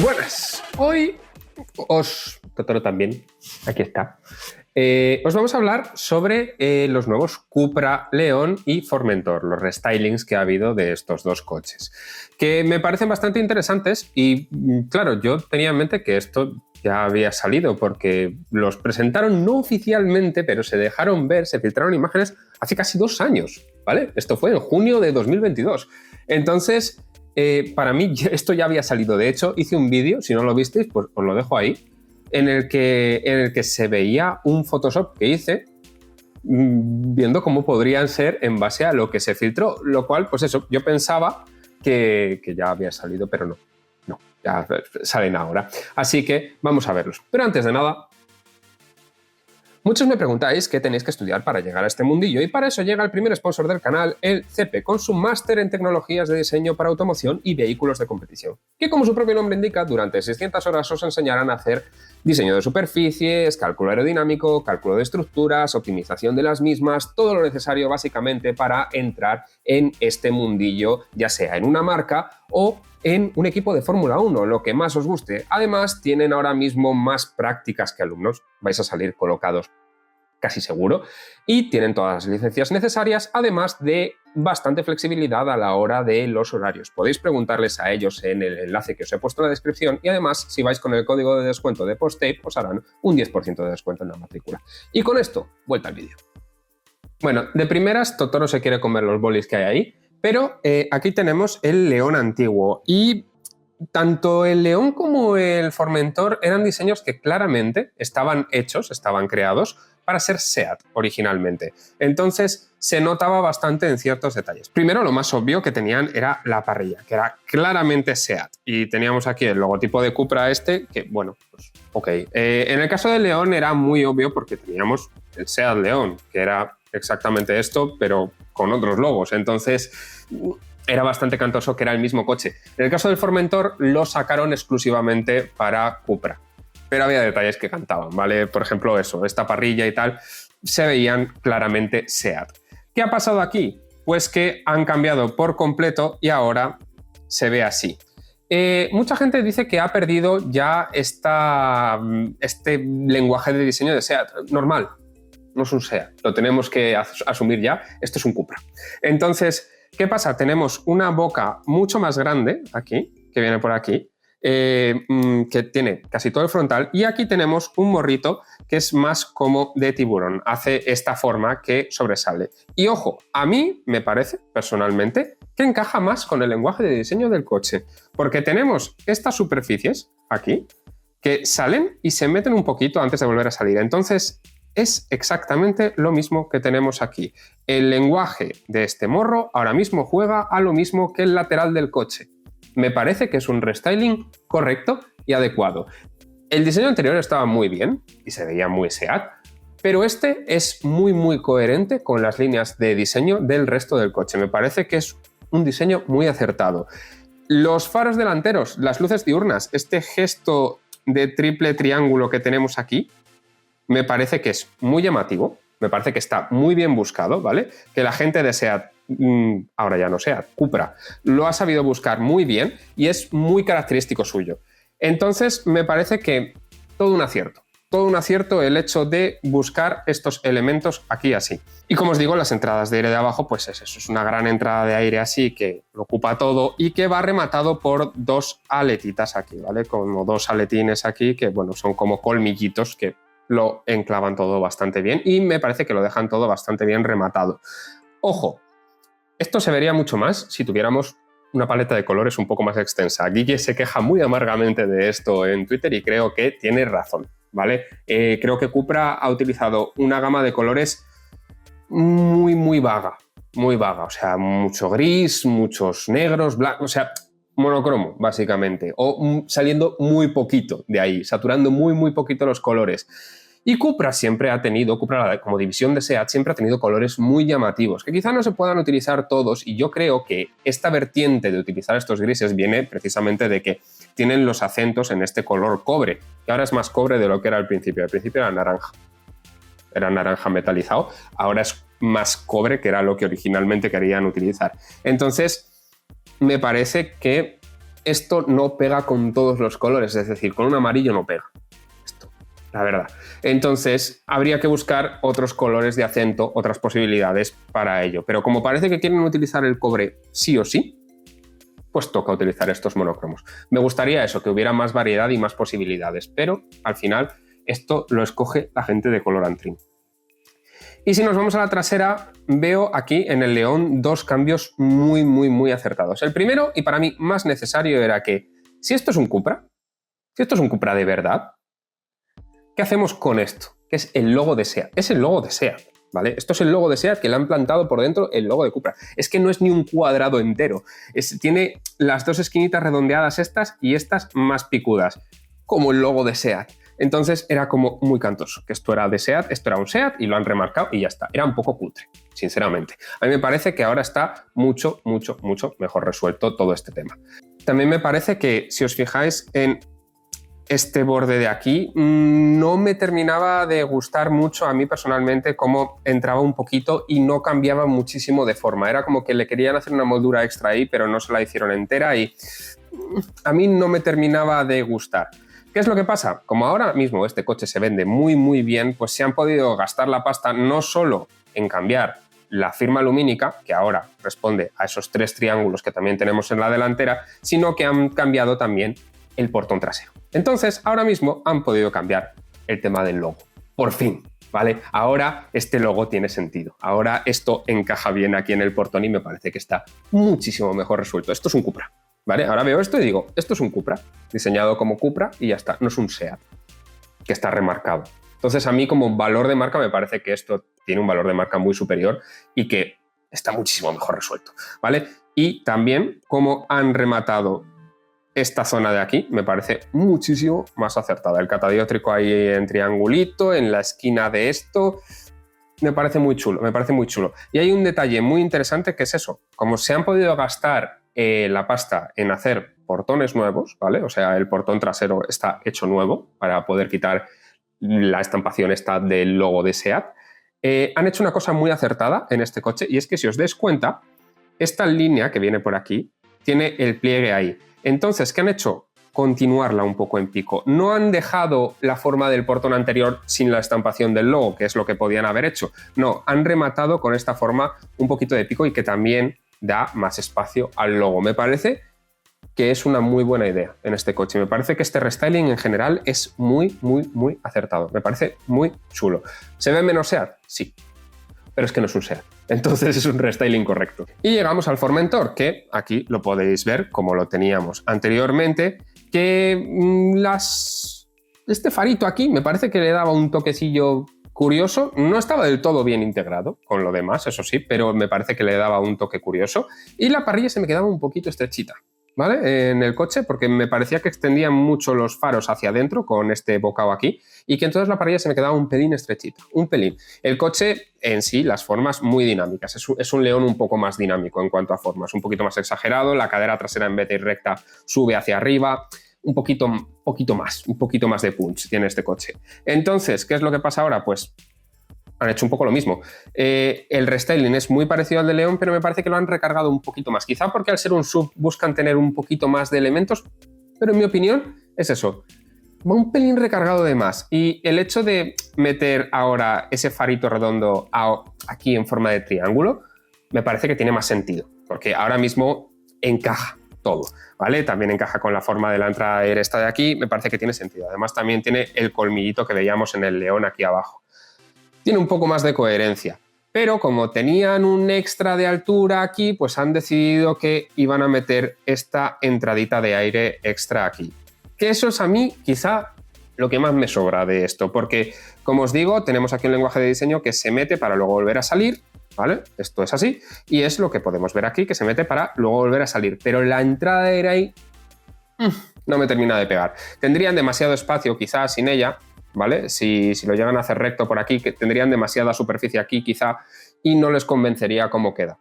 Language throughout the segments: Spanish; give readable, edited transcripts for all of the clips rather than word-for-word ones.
Buenas, hoy Totoro también, aquí está. Os vamos a hablar sobre los nuevos Cupra León y Formentor, los restylings que ha habido de estos dos coches, que me parecen bastante interesantes y claro, yo tenía en mente que esto ya había salido porque los presentaron no oficialmente, pero se dejaron ver, se filtraron imágenes hace casi 2 años, ¿vale? Esto fue en junio de 2022. Entonces, para mí esto ya había salido. De hecho, hice un vídeo, si no lo visteis, pues os lo dejo ahí, en el que se veía un Photoshop que hice viendo cómo podrían ser en base a lo que se filtró, lo cual, pues eso, yo pensaba que ya había salido, pero no, ya salen ahora. Así que vamos a verlos. Pero antes de nada, muchos me preguntáis qué tenéis que estudiar para llegar a este mundillo y para eso llega el primer sponsor del canal, el CEPE, con su máster en tecnologías de diseño para automoción y vehículos de competición, que como su propio nombre indica, durante 600 horas os enseñarán a hacer diseño de superficies, cálculo aerodinámico, cálculo de estructuras, optimización de las mismas, todo lo necesario básicamente para entrar en este mundillo, ya sea en una marca o en un equipo de Fórmula 1, lo que más os guste. Además, tienen ahora mismo más prácticas que alumnos, vais a salir colocados casi seguro, y tienen todas las licencias necesarias, además de bastante flexibilidad a la hora de los horarios. Podéis preguntarles a ellos en el enlace que os he puesto en la descripción y además, si vais con el código de descuento de Postape, os harán un 10% de descuento en la matrícula. Y con esto, vuelta al vídeo. Bueno, de primeras, Totoro se quiere comer los bolis que hay ahí, pero aquí tenemos el León antiguo y tanto el León como el Formentor eran diseños que claramente estaban hechos, estaban creados para ser SEAT originalmente. Entonces se notaba bastante en ciertos detalles. Primero, lo más obvio que tenían era la parrilla, que era claramente SEAT. Y teníamos aquí el logotipo de Cupra que, bueno, pues ok. En el caso del León era muy obvio porque teníamos el SEAT León, que era exactamente esto, pero con otros logos. Entonces era bastante cantoso que era el mismo coche. En el caso del Formentor lo sacaron exclusivamente para Cupra, pero había detalles que cantaban, ¿vale? Por ejemplo, eso, esta parrilla y tal, se veían claramente SEAT. ¿Qué ha pasado aquí? Pues que han cambiado por completo y ahora se ve así. Mucha gente dice que ha perdido ya este lenguaje de diseño de SEAT. Normal, no es un SEAT, lo tenemos que asumir ya, esto es un Cupra. Entonces, ¿qué pasa? Tenemos una boca mucho más grande aquí, que viene por aquí, que tiene casi todo el frontal, y aquí tenemos un morrito que es más como de tiburón, hace esta forma que sobresale. Y ojo, a mí me parece personalmente que encaja más con el lenguaje de diseño del coche, porque tenemos estas superficies aquí que salen y se meten un poquito antes de volver a salir. Entonces es exactamente lo mismo que tenemos aquí. El lenguaje de este morro ahora mismo juega a lo mismo que el lateral del coche. Me parece que es un restyling correcto y adecuado. El diseño anterior estaba muy bien y se veía muy SEAT, pero este es muy coherente con las líneas de diseño del resto del coche. Me parece que es un diseño muy acertado. Los faros delanteros, las luces diurnas, este gesto de triple triángulo que tenemos aquí, me parece que es muy llamativo, me parece que está muy bien buscado, ¿vale? Que la gente de SEAT, ahora ya no SEAT, Cupra, lo ha sabido buscar muy bien y es muy característico suyo. Entonces, me parece que todo un acierto el hecho de buscar estos elementos aquí así. Y como os digo, las entradas de aire de abajo, pues es eso, es una gran entrada de aire así que lo ocupa todo y que va rematado por 2 aletitas aquí, ¿vale? Como 2 aletines aquí que, bueno, son como colmillitos que lo enclavan todo bastante bien y me parece que lo dejan todo bastante bien rematado. Ojo, esto se vería mucho más si tuviéramos una paleta de colores un poco más extensa. Guille se queja muy amargamente de esto en Twitter y creo que tiene razón, ¿vale? Creo que Cupra ha utilizado una gama de colores muy vaga, o sea, mucho gris, muchos negros, blancos, o sea, monocromo, básicamente, o saliendo muy poquito de ahí, saturando muy poquito los colores. Y Cupra siempre ha tenido, Cupra como división de SEAT, siempre ha tenido colores muy llamativos, que quizá no se puedan utilizar todos, y yo creo que esta vertiente de utilizar estos grises viene precisamente de que tienen los acentos en este color cobre, que ahora es más cobre de lo que era al principio. Al principio era naranja metalizado, ahora es más cobre, que era lo que originalmente querían utilizar. Entonces, me parece que esto no pega con todos los colores, es decir, con un amarillo no pega. Esto, la verdad. Entonces, habría que buscar otros colores de acento, otras posibilidades para ello. Pero como parece que quieren utilizar el cobre sí o sí, pues toca utilizar estos monocromos. Me gustaría eso, que hubiera más variedad y más posibilidades, pero al final esto lo escoge la gente de Color & Trim. Y si nos vamos a la trasera, veo aquí en el León dos cambios muy acertados. El primero, y para mí más necesario, era que si esto es un Cupra, si esto es un Cupra de verdad, ¿qué hacemos con esto? Que es el logo de SEAT. Es el logo de SEAT, ¿vale? Esto es el logo de SEAT que le han plantado por dentro el logo de Cupra. Es que no es ni un cuadrado entero. Tiene las dos esquinitas redondeadas estas y estas más picudas, como el logo de SEAT. Entonces era como muy cantoso, que esto era de SEAT, esto era un SEAT y lo han remarcado y ya está. Era un poco cutre, sinceramente. A mí me parece que ahora está mucho mejor resuelto todo este tema. También me parece que, si os fijáis en este borde de aquí, no me terminaba de gustar mucho a mí personalmente cómo entraba un poquito y no cambiaba muchísimo de forma. Era como que le querían hacer una moldura extra ahí, pero no se la hicieron entera y a mí no me terminaba de gustar. ¿Qué es lo que pasa? Como ahora mismo este coche se vende muy bien, pues se han podido gastar la pasta no solo en cambiar la firma lumínica, que ahora responde a esos 3 triángulos que también tenemos en la delantera, sino que han cambiado también el portón trasero. Entonces, ahora mismo han podido cambiar el tema del logo. Por fin, ¿vale? Ahora este logo tiene sentido. Ahora esto encaja bien aquí en el portón y me parece que está muchísimo mejor resuelto. Esto es un Cupra, ¿vale? Ahora veo esto y digo, esto es un Cupra, diseñado como Cupra y ya está. No es un SEAT, que está remarcado. Entonces, a mí como valor de marca me parece que esto tiene un valor de marca muy superior y que está muchísimo mejor resuelto, ¿vale? Y también cómo han rematado esta zona de aquí me parece muchísimo más acertada. El catadiótrico ahí en triangulito, en la esquina de esto, me parece muy chulo, me parece muy chulo. Y hay un detalle muy interesante que es eso, como se han podido gastar la pasta en hacer portones nuevos, ¿vale? O sea, el portón trasero está hecho nuevo para poder quitar la estampación esta del logo de SEAT. Han hecho una cosa muy acertada en este coche y es que si os dais cuenta, esta línea que viene por aquí tiene el pliegue ahí. Entonces, ¿qué han hecho? Continuarla un poco en pico. No han dejado la forma del portón anterior sin la estampación del logo, que es lo que podían haber hecho. No, han rematado con esta forma un poquito de pico y que también da más espacio al logo. Me parece que es una muy buena idea en este coche. Me parece que este restyling en general es muy acertado. Me parece muy chulo. ¿Se ve menos SEAT? Sí, pero es que no es un SEAT. Entonces es un restyling correcto. Y llegamos al Formentor, que aquí lo podéis ver como lo teníamos anteriormente, que este farito aquí me parece que le daba un toquecillo curioso. No estaba del todo bien integrado con lo demás, eso sí, pero me parece que le daba un toque curioso. Y la parrilla se me quedaba un poquito estrechita, ¿vale? En el coche, porque me parecía que extendían mucho los faros hacia adentro con este bocado aquí y que entonces la parrilla se me quedaba un pelín estrechita, un pelín. El coche en sí, las formas muy dinámicas, es un León un poco más dinámico en cuanto a formas, un poquito más exagerado, la cadera trasera en vez de ir recta sube hacia arriba, un poquito más de punch tiene este coche. Entonces, ¿qué es lo que pasa ahora? Pues han hecho un poco lo mismo. El restyling es muy parecido al de León, pero me parece que lo han recargado un poquito más. Quizá porque al ser un SUV buscan tener un poquito más de elementos, pero en mi opinión es eso. Va un pelín recargado de más. Y el hecho de meter ahora ese farito redondo aquí en forma de triángulo, me parece que tiene más sentido, porque ahora mismo encaja todo, ¿vale? También encaja con la forma de la entrada de esta de aquí, me parece que tiene sentido. Además también tiene el colmillito que veíamos en el León aquí abajo. Tiene un poco más de coherencia, pero como tenían un extra de altura aquí, pues han decidido que iban a meter esta entradita de aire extra aquí. Que eso es a mí quizá lo que más me sobra de esto, porque como os digo, tenemos aquí un lenguaje de diseño que se mete para luego volver a salir, ¿vale? Esto es así, y es lo que podemos ver aquí, que se mete para luego volver a salir, pero la entrada de aire ahí no me termina de pegar. Tendrían demasiado espacio quizá sin ella, ¿vale? Si lo llegan a hacer recto por aquí, que tendrían demasiada superficie aquí quizá y no les convencería cómo queda.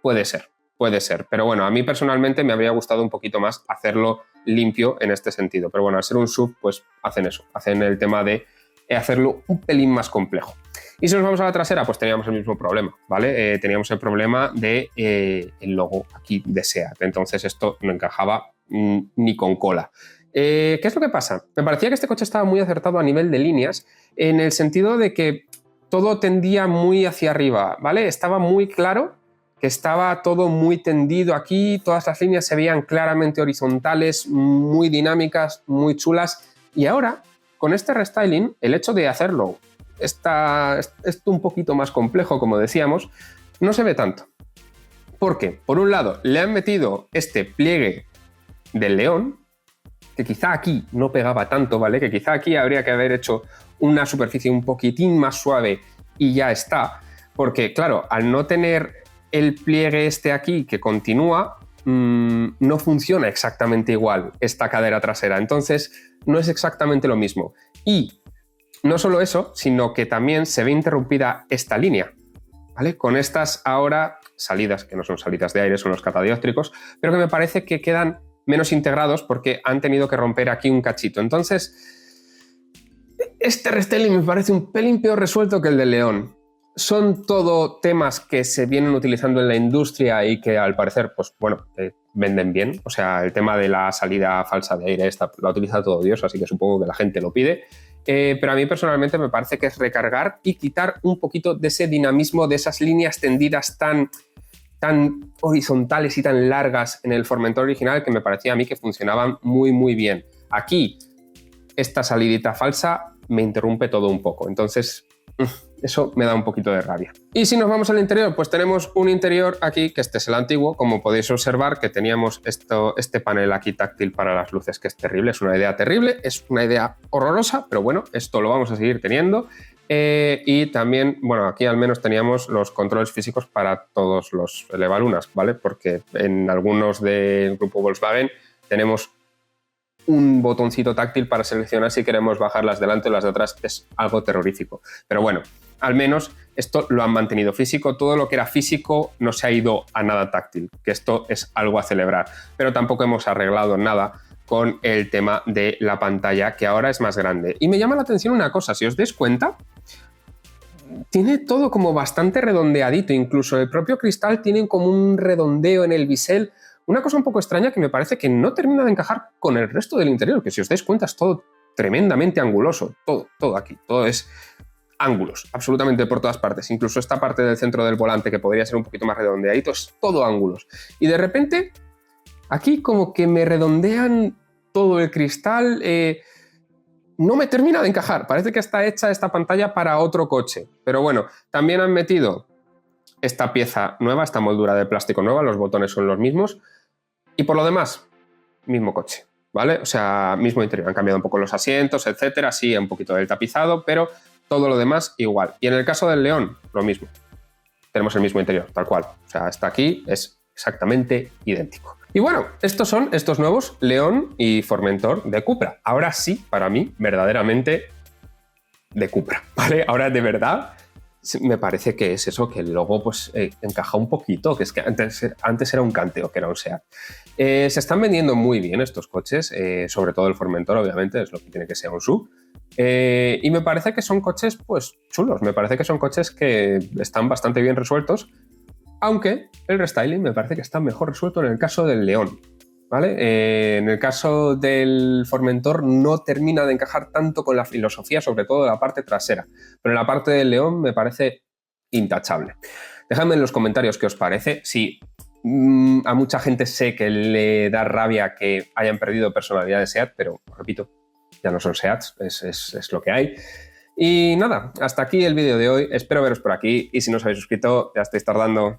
Puede ser, pero bueno, a mí personalmente me habría gustado un poquito más hacerlo limpio en este sentido, pero bueno, al ser un SUV pues hacen eso, hacen el tema de hacerlo un pelín más complejo. Y si nos vamos a la trasera, pues teníamos el mismo problema, ¿vale? Teníamos el problema de el logo aquí de SEAT, entonces esto no encajaba ni con cola. ¿Qué es lo que pasa? Me parecía que este coche estaba muy acertado a nivel de líneas, en el sentido de que todo tendía muy hacia arriba, ¿vale? Estaba muy claro que estaba todo muy tendido aquí, todas las líneas se veían claramente horizontales, muy dinámicas, muy chulas. Y ahora, con este restyling, el hecho de hacerlo esto un poquito más complejo, como decíamos, no se ve tanto. ¿Por qué? Por un lado, le han metido este pliegue del león, que quizá aquí no pegaba tanto, ¿vale? Que quizá aquí habría que haber hecho una superficie un poquitín más suave y ya está. Porque, claro, al no tener el pliegue este aquí que continúa, no funciona exactamente igual esta cadera trasera. Entonces, no es exactamente lo mismo. Y no solo eso, sino que también se ve interrumpida esta línea, ¿vale? Con estas ahora salidas, que no son salidas de aire, son los catadióptricos, pero que me parece que quedan menos integrados porque han tenido que romper aquí un cachito. Entonces, este restyling me parece un pelín peor resuelto que el del León. Son todo temas que se vienen utilizando en la industria y que al parecer, pues bueno, venden bien. O sea, el tema de la salida falsa de aire esta la utiliza todo Dios, así que supongo que la gente lo pide. Pero a mí personalmente me parece que es recargar y quitar un poquito de ese dinamismo, de esas líneas tendidas tan horizontales y tan largas en el Formentor original, que me parecía a mí que funcionaban muy, muy bien. Aquí, esta salidita falsa me interrumpe todo un poco. Entonces, eso me da un poquito de rabia. Y si nos vamos al interior, pues tenemos un interior aquí, que este es el antiguo, como podéis observar, que teníamos este panel aquí táctil para las luces, que es terrible, es una idea terrible, es una idea horrorosa, pero bueno, esto lo vamos a seguir teniendo. Y también, bueno, aquí al menos teníamos los controles físicos para todos los elevalunas, ¿vale? Porque en algunos del grupo Volkswagen tenemos un botoncito táctil para seleccionar si queremos bajar las de delante o las de atrás. Es algo terrorífico. Pero bueno, al menos esto lo han mantenido físico. Todo lo que era físico no se ha ido a nada táctil, que esto es algo a celebrar. Pero tampoco hemos arreglado nada con el tema de la pantalla, que ahora es más grande. Y me llama la atención una cosa, si os dais cuenta, tiene todo como bastante redondeadito. Incluso el propio cristal tiene como un redondeo en el bisel. Una cosa un poco extraña que me parece que no termina de encajar con el resto del interior, que si os dais cuenta es todo tremendamente anguloso, todo aquí, todo es ángulos, absolutamente por todas partes. Incluso esta parte del centro del volante, que podría ser un poquito más redondeadito, es todo ángulos. Y de repente, aquí como que me redondean todo el cristal, no me termina de encajar. Parece que está hecha esta pantalla para otro coche, pero bueno, también han metido esta pieza nueva, esta moldura de plástico nueva, los botones son los mismos. Y por lo demás, mismo coche, ¿vale? O sea, mismo interior. Han cambiado un poco los asientos, etcétera, sí, un poquito del tapizado, pero todo lo demás igual. Y en el caso del León, lo mismo. Tenemos el mismo interior, tal cual. O sea, hasta aquí es exactamente idéntico. Y bueno, estos son estos nuevos León y Formentor de Cupra. Ahora sí, para mí, verdaderamente de Cupra, ¿vale? Ahora de verdad me parece que es eso, que el logo pues encaja un poquito, que es que antes era un Canteo, que era un Seat. Se están vendiendo muy bien estos coches, sobre todo el Formentor, obviamente, es lo que tiene que ser un SUV. Y me parece que son coches pues chulos, me parece que son coches que están bastante bien resueltos, aunque el restyling me parece que está mejor resuelto en el caso del León, ¿vale? En el caso del Formentor no termina de encajar tanto con la filosofía, sobre todo de la parte trasera, pero en la parte del León me parece intachable. Dejadme en los comentarios qué os parece. Si a mucha gente sé que le da rabia que hayan perdido personalidad de SEAT, pero repito, ya no son SEATs, es lo que hay. Y nada, hasta aquí el vídeo de hoy. Espero veros por aquí y si no os habéis suscrito, ya estáis tardando.